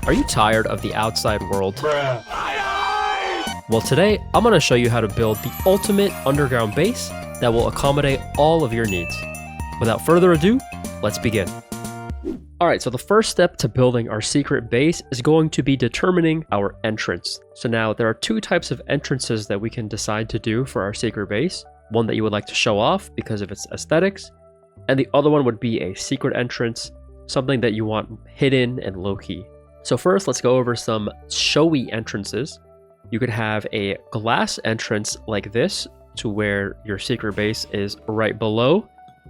Are you tired of the outside world? Bruh. Well, today I'm going to show you how to build the ultimate underground base that will accommodate all of your needs. Without further ado, let's begin. Alright, so the first step to building our secret base is going to be determining our entrance. So now there are two types of entrances that we can decide to do for our secret base. One that you would like to show off because of its aesthetics, and the other one would be a secret entrance, something that you want hidden and low-key. So first, let's go over some showy entrances. You could have a glass entrance like this to where your secret base is right below.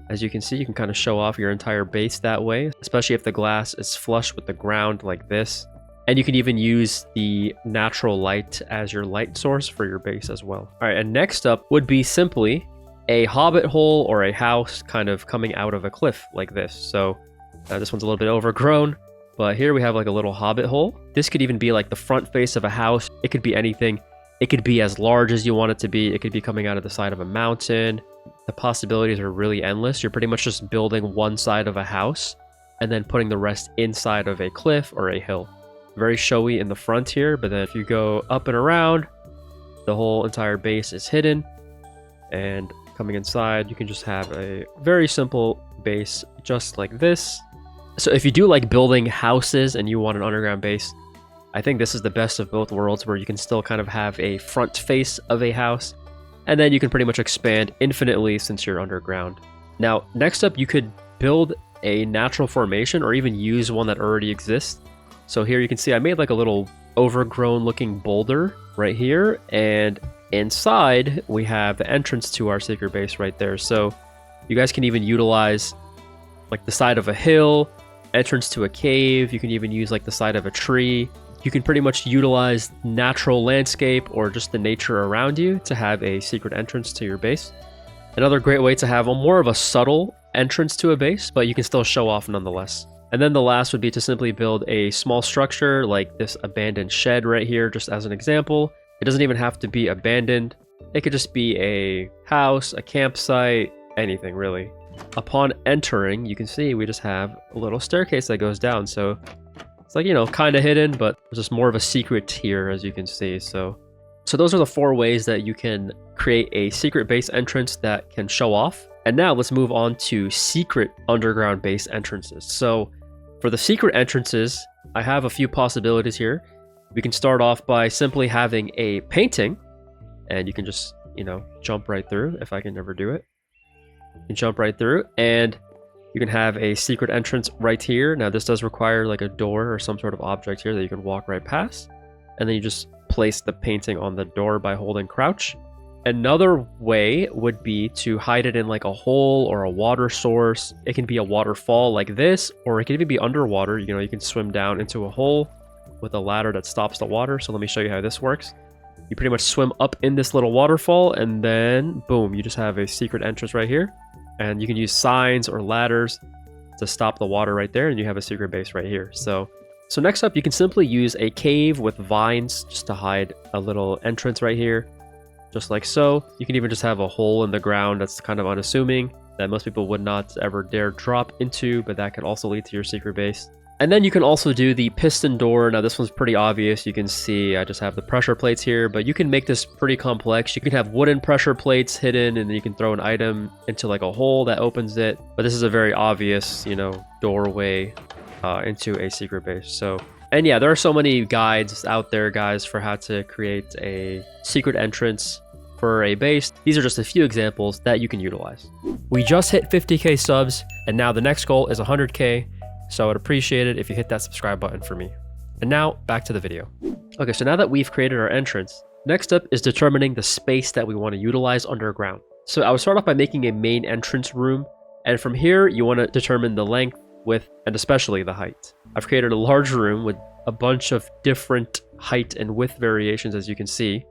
As you can see, you can kind of show off your entire base that way, especially if the glass is flush with the ground like this. And you can even use the natural light as your light source for your base as well. All right, and next up would be simply a hobbit hole or a house kind of coming out of a cliff like this. So this one's a little bit overgrown, but here we have like a little hobbit hole. This could even be like the front face of a house. It could be anything. It could be as large as you want it to be. It could be coming out of the side of a mountain. The possibilities are really endless. You're pretty much just building one side of a house and then putting the rest inside of a cliff or a hill. Very showy in the front here, but then if you go up and around, the whole entire base is hidden. And coming inside, you can just have a very simple base just like this. So if you do like building houses and you want an underground base, I think this is the best of both worlds, where you can still kind of have a front face of a house, and then you can pretty much expand infinitely since you're underground. Now, next up, you could build a natural formation or even use one that already exists. So here you can see I made like a little overgrown looking boulder right here, and inside we have the entrance to our secret base right there. So you guys can even utilize like the side of a hill, entrance to a cave. You can even use like the side of a tree. You can pretty much utilize natural landscape or just the nature around you to have a secret entrance to your base. Another great way to have more of a subtle entrance to a base, but you can still show off nonetheless. And then the last would be to simply build a small structure like this abandoned shed right here, just as an example. It doesn't even have to be abandoned. It could just be a house, a campsite, anything really. Upon entering, you can see we just have a little staircase that goes down. So it's like, you know, kind of hidden, but there's just more of a secret here, as you can see. So those are the 4 ways that you can create a secret base entrance that can show off. And now let's move on to secret underground base entrances. So for the secret entrances, I have a few possibilities here. We can start off by simply having a painting, and you can just, you know, jump right through. If I can never do it, you can jump right through, and you can have a secret entrance right here. Now this does require like a door or some sort of object here that you can walk right past, and then you just place the painting on the door by holding crouch. Another way would be to hide it in like a hole or a water source. It can be a waterfall like this, or it can even be underwater. You know, you can swim down into a hole with a ladder that stops the water. So let me show you how this works. You pretty much swim up in this little waterfall, and then boom, you just have a secret entrance right here. And you can use signs or ladders to stop the water right there, and you have a secret base right here. So next up, you can simply use a cave with vines just to hide a little entrance right here, just like so. You can even just have a hole in the ground that's kind of unassuming that most people would not ever dare drop into, but that could also lead to your secret base. And then you can also do the piston door. Now this one's pretty obvious. You can see I just have the pressure plates here, but you can make this pretty complex. You can have wooden pressure plates hidden, and then you can throw an item into like a hole that opens it. But this is a very obvious, you know, doorway into a secret base. So, and yeah, there are so many guides out there, guys, for how to create a secret entrance for a base. These are just a few examples that you can utilize. We just hit 50K subs, and now the next goal is 100K. So I'd appreciate it if you hit that subscribe button for me. And now back to the video. Okay, so now that we've created our entrance, next up is determining the space that we want to utilize underground. So I would start off by making a main entrance room, and from here you want to determine the length, width, and especially the height. I've created a large room with a bunch of different height and width variations, as you can see.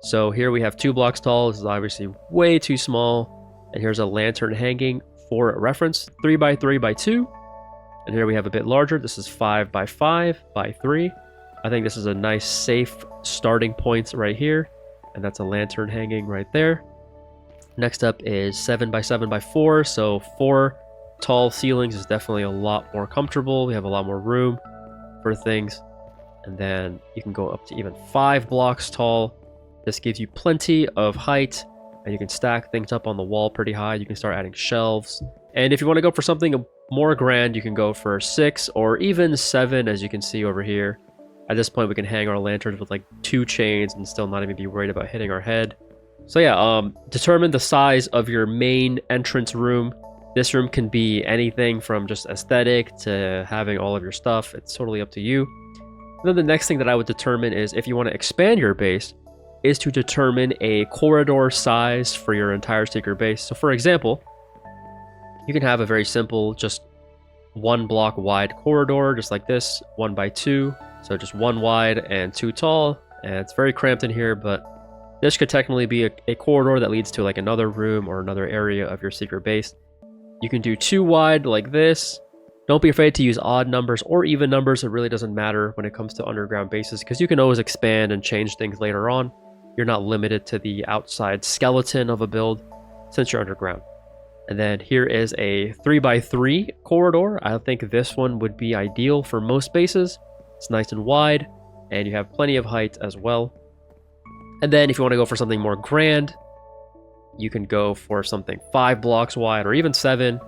So here we have 2 blocks tall. This is obviously way too small. And here's a lantern hanging for reference, 3 by 3 by 2. And here we have a bit larger. This is 5 by 5 by 3. I think this is a nice safe starting point right here. And that's a lantern hanging right there. Next up is 7 by 7 by 4. So 4 tall ceilings is definitely a lot more comfortable. We have a lot more room for things. And then you can go up to even 5 blocks tall. This gives you plenty of height, and you can stack things up on the wall pretty high. You can start adding shelves. And if you want to go for something more grand, you can go for 6 or even 7, as you can see over here. At this point, we can hang our lanterns with like 2 chains and still not even be worried about hitting our head. So yeah, determine the size of your main entrance room. This room can be anything from just aesthetic to having all of your stuff. It's totally up to you. And then the next thing that I would determine is, if you want to expand your base, is to determine a corridor size for your entire secret base. So for example, you can have a very simple, just 1 block wide corridor, just like this, 1 by 2. So just 1 wide and 2 tall, and it's very cramped in here, but this could technically be a corridor that leads to like another room or another area of your secret base. You can do 2 wide like this. Don't be afraid to use odd numbers or even numbers. It really doesn't matter when it comes to underground bases, because you can always expand and change things later on. You're not limited to the outside skeleton of a build since you're underground. And then here is a 3 by 3 corridor. I think this one would be ideal for most bases. It's nice and wide, and you have plenty of height as well. And then if you want to go for something more grand, you can go for something 5 blocks wide or even 7.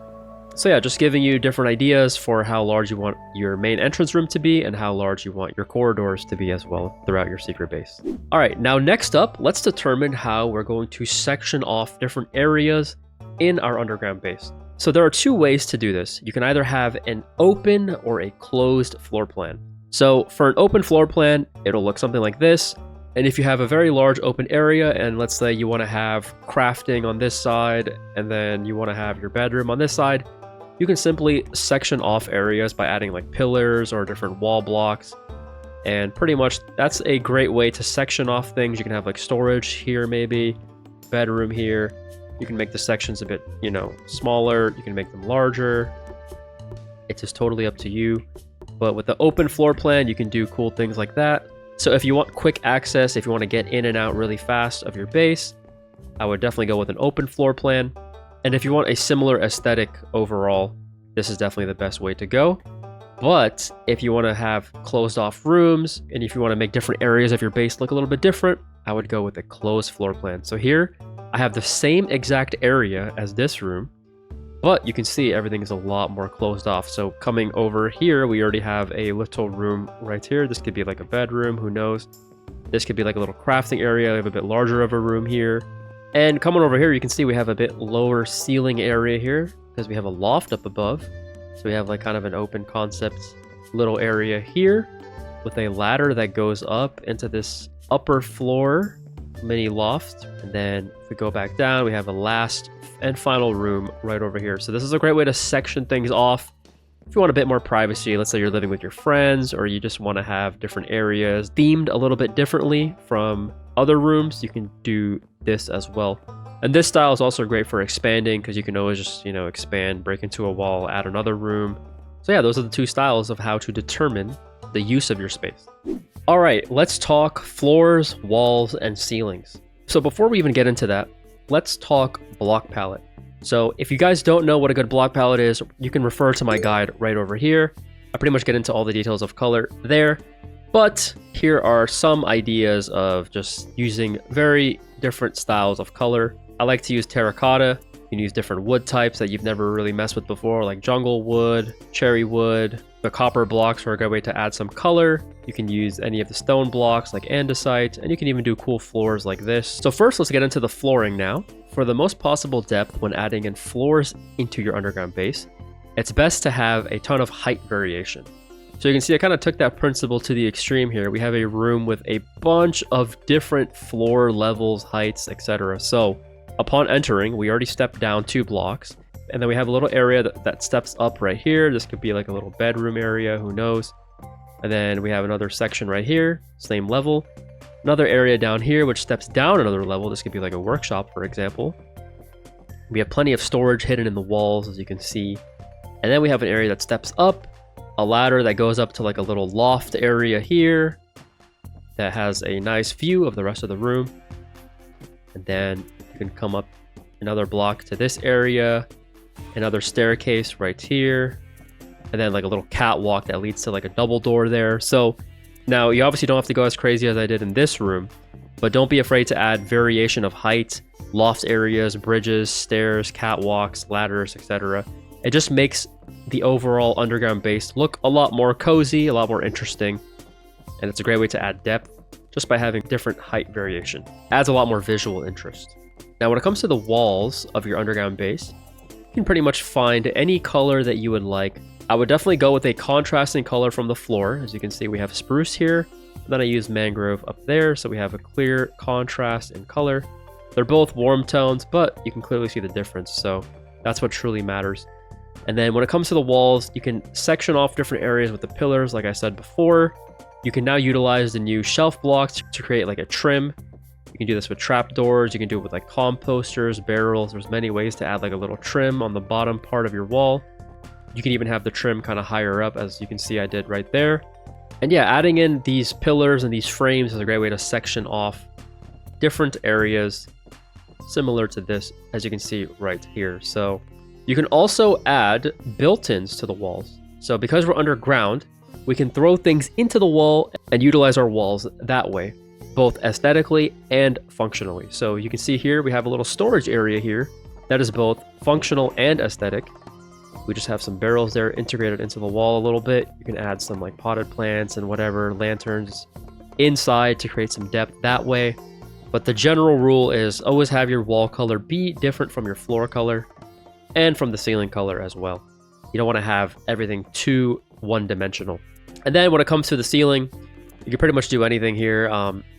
So yeah, just giving you different ideas for how large you want your main entrance room to be and how large you want your corridors to be as well throughout your secret base. All right, now next up, let's determine how we're going to section off different areas in our underground base. So there are 2 ways to do this. You can either have an open or a closed floor plan. So for an open floor plan, it'll look something like this. And if you have a very large open area, and let's say you want to have crafting on this side, and then you want to have your bedroom on this side, you can simply section off areas by adding like pillars or different wall blocks. And pretty much that's a great way to section off things. You can have like storage here, maybe bedroom here. You can make the sections a bit, smaller. You can make them larger. It's just totally up to you. But with the open floor plan, you can do cool things like that. So if you want quick access, if you want to get in and out really fast of your base, I would definitely go with an open floor plan. And if you want a similar aesthetic overall, this is definitely the best way to go. But if you want to have closed off rooms, and if you want to make different areas of your base look a little bit different, I would go with a closed floor plan. So here, I have the same exact area as this room, but you can see everything is a lot more closed off. So coming over here, we already have a little room right here. This could be like a bedroom, who knows? This could be like a little crafting area. We have a bit larger of a room here. And coming over here, you can see we have a bit lower ceiling area here because we have a loft up above. So we have like kind of an open concept little area here with a ladder that goes up into this upper floor mini loft. And then if we go back down, we have a last and final room right over here. So this is a great way to section things off. If you want a bit more privacy, let's say you're living with your friends, or you just want to have different areas themed a little bit differently from other rooms, you can do this as well. And this style is also great for expanding, because you can always just, expand, break into a wall, add another room. So yeah, those are the 2 styles of how to determine the use of your space. All right, let's talk floors, walls, and ceilings. So before we even get into that, let's talk block palette. So if you guys don't know what a good block palette is, you can refer to my guide right over here. I pretty much get into all the details of color there, but here are some ideas of just using very different styles of color. I like to use terracotta. You can use different wood types that you've never really messed with before, like jungle wood, cherry wood. The copper blocks are a good way to add some color. You can use any of the stone blocks like andesite, and you can even do cool floors like this. So first, let's get into the flooring now. For the most possible depth when adding in floors into your underground base, it's best to have a ton of height variation. So you can see I kind of took that principle to the extreme here. We have a room with a bunch of different floor levels, heights, etc. So upon entering, we already stepped down 2 blocks. And then we have a little area that steps up right here. This could be like a little bedroom area, who knows? And then we have another section right here, same level. Another area down here, which steps down another level. This could be like a workshop, for example. We have plenty of storage hidden in the walls, as you can see. And then we have an area that steps up, a ladder that goes up to like a little loft area here that has a nice view of the rest of the room. And then you can come up another block to this area. Another staircase right here. and then like a little catwalk that leads to like a double door there. So now you obviously don't have to go as crazy as I did in this room, but don't be afraid to add variation of height, loft areas, bridges, stairs, catwalks, ladders, etc. It just makes the overall underground base look a lot more cozy, a lot more interesting, and it's a great way to add depth just by having different height variation. Adds a lot more visual interest. Now when it comes to the walls of your underground base, you can pretty much find any color that you would like. I would definitely go with a contrasting color from the floor. As you can see, we have spruce here, and then I use mangrove up there, so we have a clear contrast in color. They're both warm tones, but you can clearly see the difference, so that's what truly matters. And then when it comes to the walls, you can section off different areas with the pillars, like I said before. You can now utilize the new shelf blocks to create like a trim. You can do this with trapdoors, you can do it with like composters, barrels. There's many ways to add like a little trim on the bottom part of your wall. You can even have the trim kind of higher up, as you can see I did right there. And yeah, adding in these pillars and these frames is a great way to section off different areas similar to this, as you can see right here. So you can also add built-ins to the walls. So because we're underground, we can throw things into the wall and utilize our walls that way, both aesthetically and functionally. So you can see here we have a little storage area here that is both functional and aesthetic. We just have some barrels there integrated into the wall a little bit. You can add some like potted plants and whatever, lanterns inside to create some depth that way. But the general rule is always have your wall color be different from your floor color and from the ceiling color as well. You don't want to have everything too one-dimensional. And then when it comes to the ceiling, you can pretty much do anything here.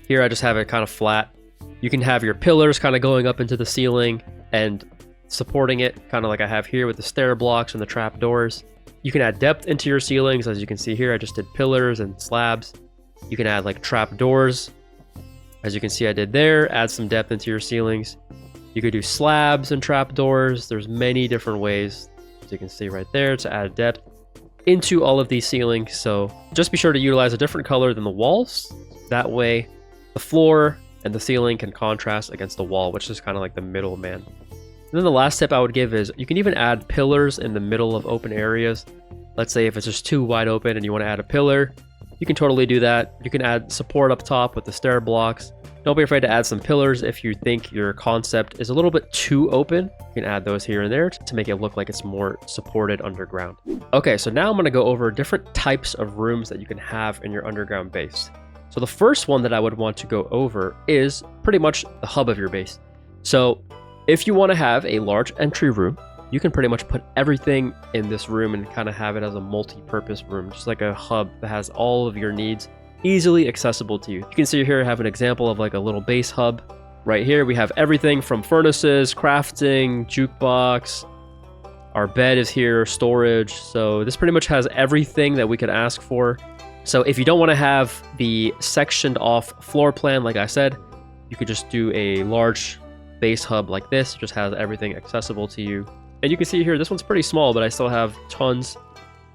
Here I just have it kind of flat. You can have your pillars kind of going up into the ceiling and supporting it, kind of like I have here with the stair blocks and the trap doors. You can add depth into your ceilings. As you can see here, I just did pillars and slabs. You can add like trap doors. As you can see I did there, add some depth into your ceilings. You could do slabs and trap doors. There's many different ways, as you can see right there, to add depth into all of these ceilings. So just be sure to utilize a different color than the walls. That way the floor and the ceiling can contrast against the wall, which is kind of like the middleman. And then the last tip I would give is you can even add pillars in the middle of open areas. Let's say if it's just too wide open and you want to add a pillar, you can totally do that. You can add support up top with the stair blocks. Don't be afraid to add some pillars if you think your concept is a little bit too open. You can add those here and there to make it look like it's more supported underground. Okay, so now I'm going to go over different types of rooms that you can have in your underground base. So the first one that I would want to go over is pretty much the hub of your base. So if you want to have a large entry room, you can pretty much put everything in this room and kind of have it as a multi-purpose room, just like a hub that has all of your needs easily accessible to you. You can see here I have an example of like a little base hub. Right here we have everything from furnaces, crafting, jukebox. Our bed is here, storage. So this pretty much has everything that we could ask for. So if you don't want to have the sectioned off floor plan, like I said, you could just do a large base hub like this. It just has everything accessible to you. And you can see here, this one's pretty small, but I still have tons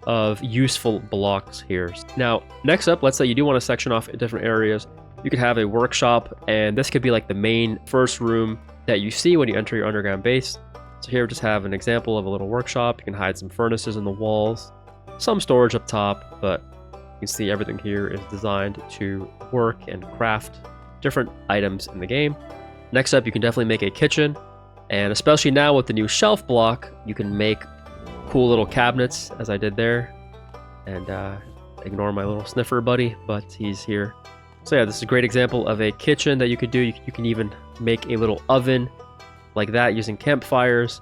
of useful blocks here. Now, next up, let's say you do want to section off different areas. You could have a workshop, and this could be like the main first room that you see when you enter your underground base. So here we just have an example of a little workshop. You can hide some furnaces in the walls, some storage up top, but you can see everything here is designed to work and craft different items in the game. Next up, you can definitely make a kitchen, and especially now with the new shelf block, you can make cool little cabinets, as I did there. And ignore my little sniffer buddy, but he's here. So yeah, this is a great example of a kitchen that you could do. You can even make a little oven like that using campfires.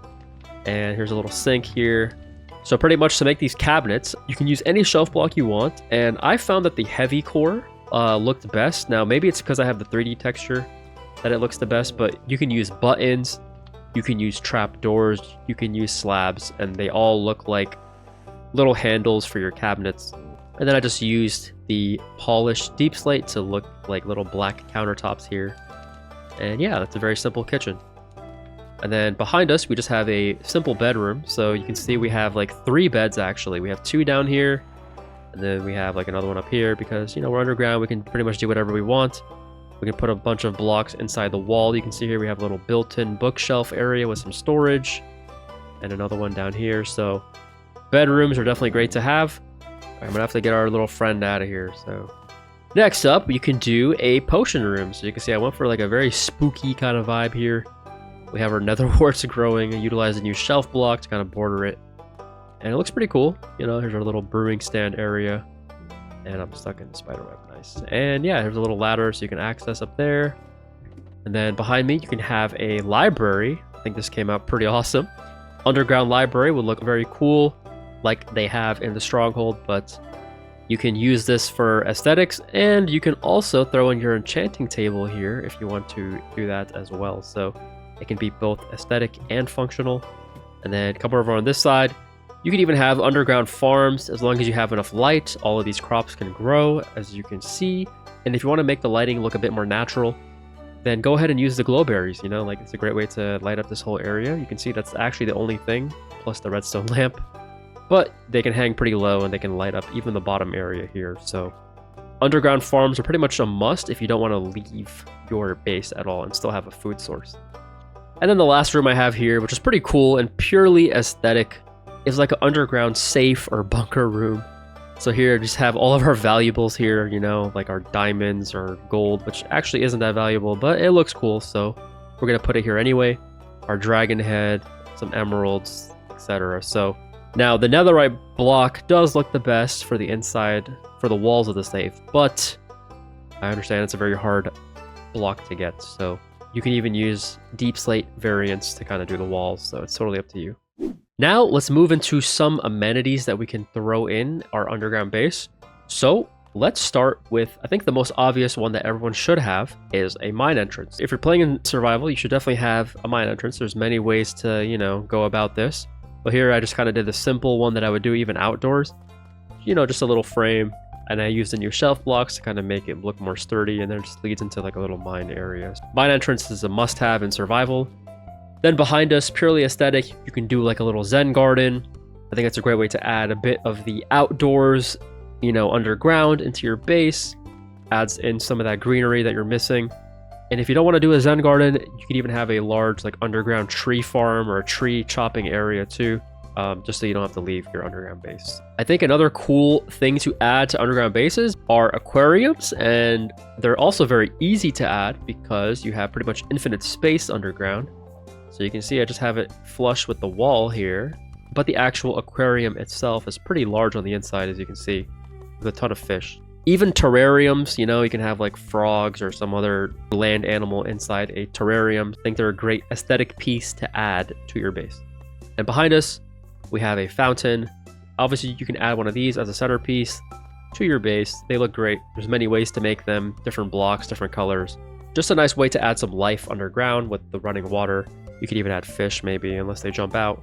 And here's a little sink here. So pretty much to make these cabinets, you can use any shelf block you want. And I found that the heavy core looked best. Now maybe it's because I have the 3D texture that it looks the best, but you can use buttons, you can use trap doors, you can use slabs, and they all look like little handles for your cabinets. And then I just used the polished deep slate to look like little black countertops here. And yeah, that's a very simple kitchen. And then behind us, we just have a simple bedroom. So you can see we have like 3 beds actually. We have 2 down here, and then we have like another one up here because, you know, we're underground. We can pretty much do whatever we want. We can put a bunch of blocks inside the wall. You can see here we have a little built-in bookshelf area with some storage, and another one down here. So Bedrooms are definitely great to have. I'm gonna have to get our little friend out of here. So next up, you can do a potion room. So you can see I went for like a very spooky kind of vibe here. We have our nether warts growing and utilize a new shelf block to kind of border it. And it looks pretty cool. You know, here's our little brewing stand area. And I'm stuck in the spiderweb. Nice. And yeah, here's a little ladder so you can access up there. And then behind me, you can have a library. I think this came out pretty awesome. Underground library would look very cool, like they have in the Stronghold, but you can use this for aesthetics, and you can also throw in your enchanting table here if you want to do that as well. So it can be both aesthetic and functional. And then come over on this side, you can even have underground farms. As long as you have enough light, all of these crops can grow, as you can see. And if you want to make the lighting look a bit more natural, then go ahead and use the glow berries. You know, like it's a great way to light up this whole area. You can see that's actually the only thing, plus the redstone lamp. But they can hang pretty low and they can light up even the bottom area here. So underground farms are pretty much a must if you don't want to leave your base at all and still have a food source. And then the last room I have here, which is pretty cool and purely aesthetic, is like an underground safe or bunker room. So here, just have all of our valuables here, you know, like our diamonds or gold, which actually isn't that valuable, but it looks cool, so we're going to put it here anyway. Our dragon head, some emeralds, etc. So now the netherite block does look the best for the inside, for the walls of the safe, but I understand it's a very hard block to get, so you can even use deep slate variants to kind of do the walls, so it's totally up to you. Now let's move into some amenities that we can throw in our underground base. So let's start with, I think the most obvious one that everyone should have is a mine entrance. If you're playing in survival, you should definitely have a mine entrance. There's many ways to, you know, go about this. But here I just kind of did the simple one that I would do even outdoors. You know, just a little frame. And I used the new shelf blocks to kind of make it look more sturdy. And then it just leads into like a little mine area. Mine entrance is a must-have in survival. Then behind us, purely aesthetic, you can do like a little Zen garden. I think it's a great way to add a bit of the outdoors, you know, underground into your base. Adds in some of that greenery that you're missing. And if you don't want to do a Zen garden, you can even have a large like underground tree farm or a tree chopping area too, just so you don't have to leave your underground base. I think another cool thing to add to underground bases are aquariums, and they're also very easy to add because you have pretty much infinite space underground. So you can see I just have it flush with the wall here, but the actual aquarium itself is pretty large on the inside, as you can see, with a ton of fish. Even terrariums, you know, you can have like frogs or some other land animal inside a terrarium. I think they're a great aesthetic piece to add to your base. And behind us, we have a fountain. Obviously, you can add one of these as a centerpiece to your base. They look great. There's many ways to make them, different blocks, different colors. Just a nice way to add some life underground with the running water. You could even add fish maybe, unless they jump out,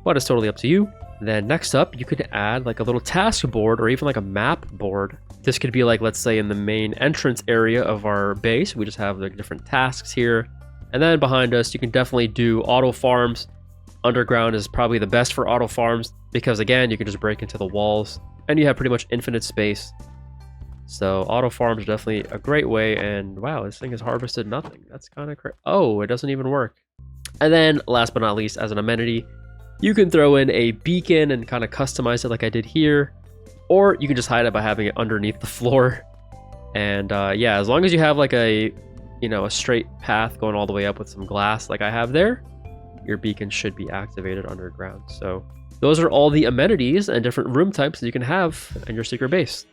but it's totally up to you. Then next up, you could add like a little task board or even like a map board. This could be like, let's say in the main entrance area of our base, we just have like different tasks here. And then behind us, you can definitely do auto farms. Underground is probably the best for auto farms because again, you can just break into the walls and you have pretty much infinite space. So auto farms are definitely a great way. And wow, this thing has harvested nothing. That's kind of crazy. Oh, it doesn't even work. And then last but not least, as an amenity, you can throw in a beacon and kind of customize it like I did here, or you can just hide it by having it underneath the floor. And yeah, as long as you have like a, you know, a straight path going all the way up with some glass like I have there, your beacon should be activated underground. So those are all the amenities and different room types that you can have in your secret base.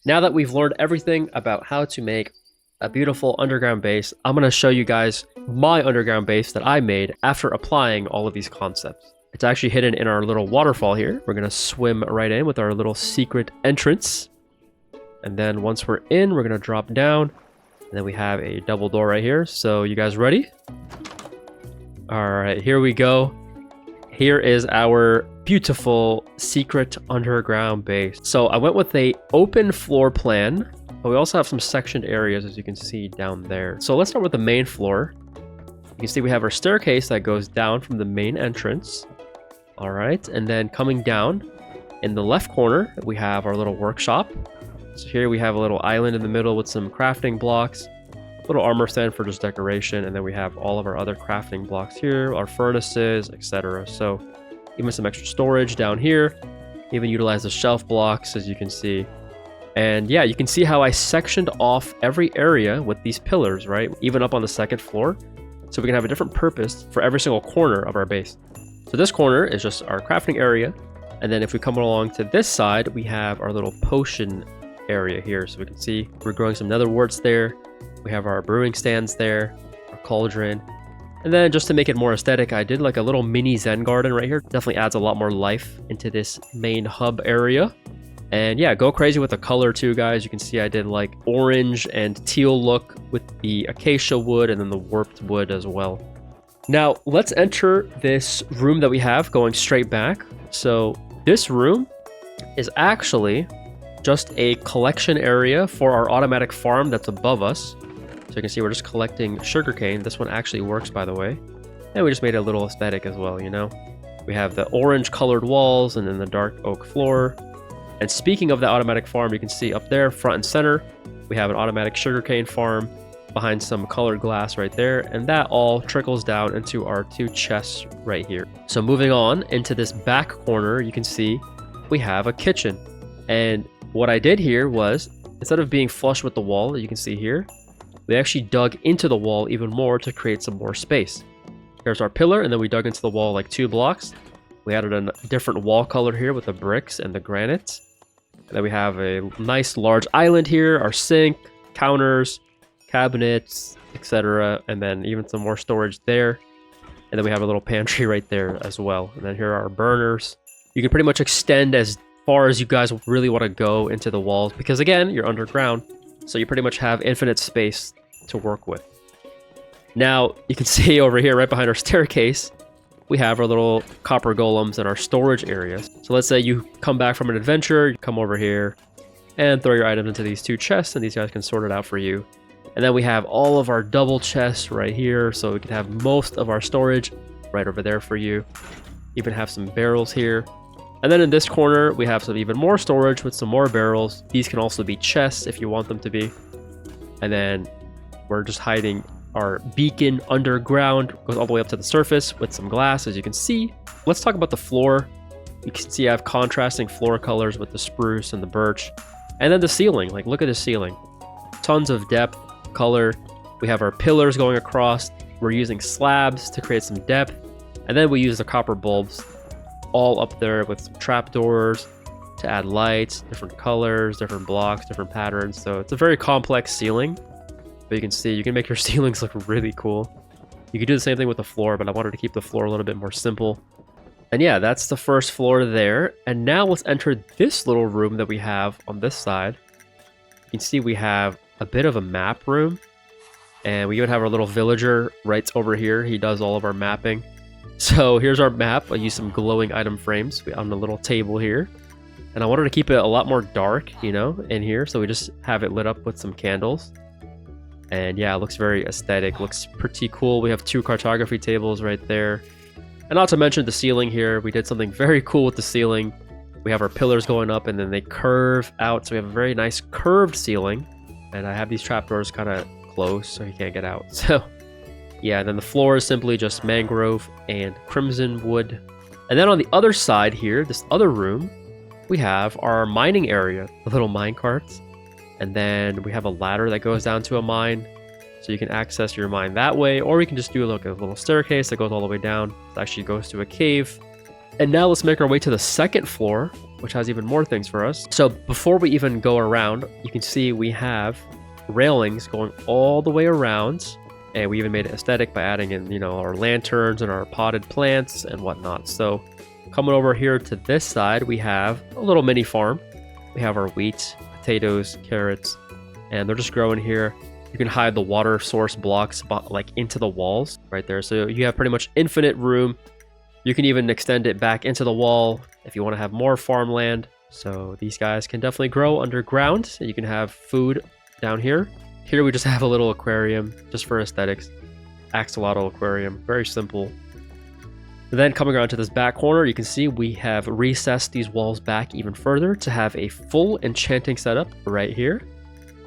Now that we've learned everything about how to make a beautiful underground base, I'm going to show you guys my underground base that I made after applying all of these concepts. It's actually hidden in our little waterfall here. We're going to swim right in with our little secret entrance. And then once we're in, we're going to drop down. And then we have a double door right here. So you guys ready? All right, here we go. Here is our beautiful secret underground base. So I went with a open floor plan, but we also have some sectioned areas, as you can see down there. So let's start with the main floor. You can see we have our staircase that goes down from the main entrance. All right, and then coming down in the left corner, we have our little workshop. So here we have a little island in the middle with some crafting blocks, a little armor stand for just decoration, and then we have all of our other crafting blocks here, our furnaces, etc. So even some extra storage down here. Even utilize the shelf blocks, as you can see. And yeah, you can see how I sectioned off every area with these pillars, right? Even up on the second floor. So we can have a different purpose for every single corner of our base. So this corner is just our crafting area. And then if we come along to this side, we have our little potion area here. So we can see we're growing some nether warts there. We have our brewing stands there, our cauldron. And then just to make it more aesthetic, I did like a little mini Zen garden right here. Definitely adds a lot more life into this main hub area. And yeah, go crazy with the color too, guys. You can see I did like orange and teal look with the acacia wood and then the warped wood as well. Now, let's enter this room that we have going straight back. So this room is actually just a collection area for our automatic farm that's above us. So you can see we're just collecting sugarcane. This one actually works, by the way. And we just made it a little aesthetic as well, you know. We have the orange colored walls and then the dark oak floor. And speaking of the automatic farm, you can see up there, front and center, we have an automatic sugarcane farm behind some colored glass right there. And that all trickles down into our 2 chests right here. So moving on into this back corner, you can see we have a kitchen. And what I did here was, instead of being flush with the wall, you can see here, we actually dug into the wall even more to create some more space. Here's our pillar, and then we dug into the wall like 2 blocks. We added a different wall color here with the bricks and the granite. And then we have a nice large island here, our sink, counters, cabinets, etc. And then even some more storage there. And then we have a little pantry right there as well. And then here are our burners. You can pretty much extend as far as you guys really want to go into the walls, because again, you're underground. So you pretty much have infinite space to work with. Now, you can see over here, right behind our staircase, we have our little copper golems and our storage areas. So let's say you come back from an adventure, you come over here and throw your items into these 2 chests, and these guys can sort it out for you. And then we have all of our double chests right here, so we can have most of our storage right over there for you. Even have some barrels here. And then in this corner, we have some even more storage with some more barrels. These can also be chests if you want them to be. And then we're just hiding our beacon underground, goes all the way up to the surface with some glass, as you can see. Let's talk about the floor. You can see I have contrasting floor colors with the spruce and the birch. And then the ceiling, like look at the ceiling. Tons of depth, color. We have our pillars going across. We're using slabs to create some depth. And then we use the copper bulbs all up there with some trapdoors to add lights, different colors, different blocks, different patterns. So it's a very complex ceiling. But you can see, you can make your ceilings look really cool. You can do the same thing with the floor, but I wanted to keep the floor a little bit more simple. And yeah, that's the first floor there. And now let's enter this little room that we have on this side. You can see we have a bit of a map room. And we even have our little villager right over here. He does all of our mapping. So here's our map. I use some glowing item frames on the little table here. And I wanted to keep it a lot more dark, you know, in here. So we just have it lit up with some candles. And yeah, it looks very aesthetic, looks pretty cool. We have 2 cartography tables right there. And not to mention the ceiling here, we did something very cool with the ceiling. We have our pillars going up and then they curve out. So we have a very nice curved ceiling. And I have these trapdoors kind of closed so you can't get out. So yeah, and then the floor is simply just mangrove and crimson wood. And then on the other side here, this other room, we have our mining area, the little mine carts. And then we have a ladder that goes down to a mine. So you can access your mine that way, or we can just do like a little staircase that goes all the way down. It actually goes to a cave. And now let's make our way to the second floor, which has even more things for us. So before we even go around, you can see we have railings going all the way around. And we even made it aesthetic by adding in, you know, our lanterns and our potted plants and whatnot. So coming over here to this side, we have a little mini farm. We have our wheat, potatoes, carrots, and they're just growing here. You can hide the water source blocks like into the walls right there. So you have pretty much infinite room. You can even extend it back into the wall if you want to have more farmland. So these guys can definitely grow underground. You can have food down here. Here we just have a little aquarium just for aesthetics. Axolotl aquarium, very simple. And then coming around to this back corner, you can see we have recessed these walls back even further to have a full enchanting setup right here.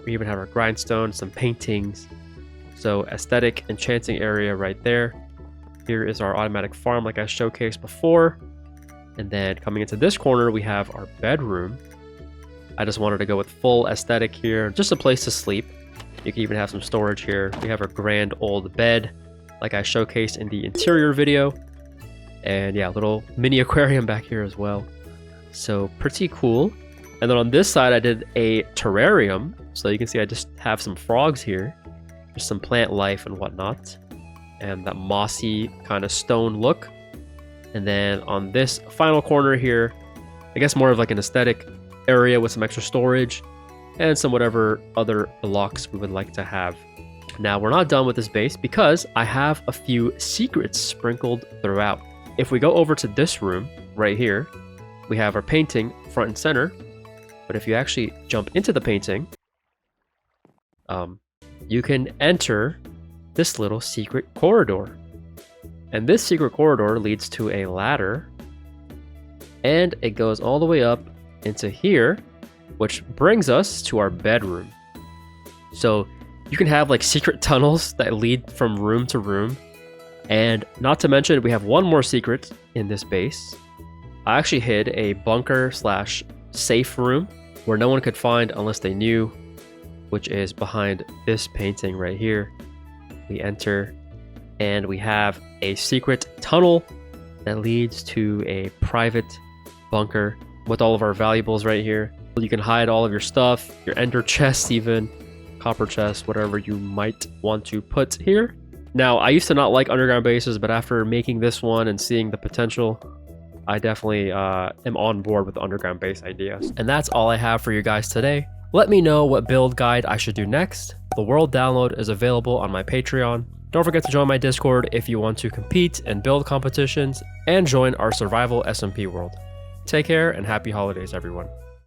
We even have our grindstone, some paintings. So aesthetic enchanting area right there. Here is our automatic farm like I showcased before. And then coming into this corner, we have our bedroom. I just wanted to go with full aesthetic here, just a place to sleep. You can even have some storage here. We have our grand old bed, like I showcased in the interior video. And yeah, little mini aquarium back here as well. So pretty cool. And then on this side, I did a terrarium. So you can see I just have some frogs here, just some plant life and whatnot. And that mossy kind of stone look. And then on this final corner here, I guess more of like an aesthetic area with some extra storage and some whatever other blocks we would like to have. Now we're not done with this base because I have a few secrets sprinkled throughout. If we go over to this room right here, we have our painting front and center. But if you actually jump into the painting, you can enter this little secret corridor. And this secret corridor leads to a ladder, and it goes all the way up into here, which brings us to our bedroom. So you can have like secret tunnels that lead from room to room. And not to mention, we have one more secret in this base. I actually hid a bunker slash safe room where no one could find unless they knew, which is behind this painting right here. We enter and we have a secret tunnel that leads to a private bunker with all of our valuables right here. You can hide all of your stuff, your ender chest even, copper chest, whatever you might want to put here. Now, I used to not like underground bases, but after making this one and seeing the potential, I definitely am on board with the underground base ideas. And that's all I have for you guys today. Let me know what build guide I should do next. The world download is available on my Patreon. Don't forget to join my Discord if you want to compete and build competitions and join our survival SMP world. Take care and happy holidays, everyone.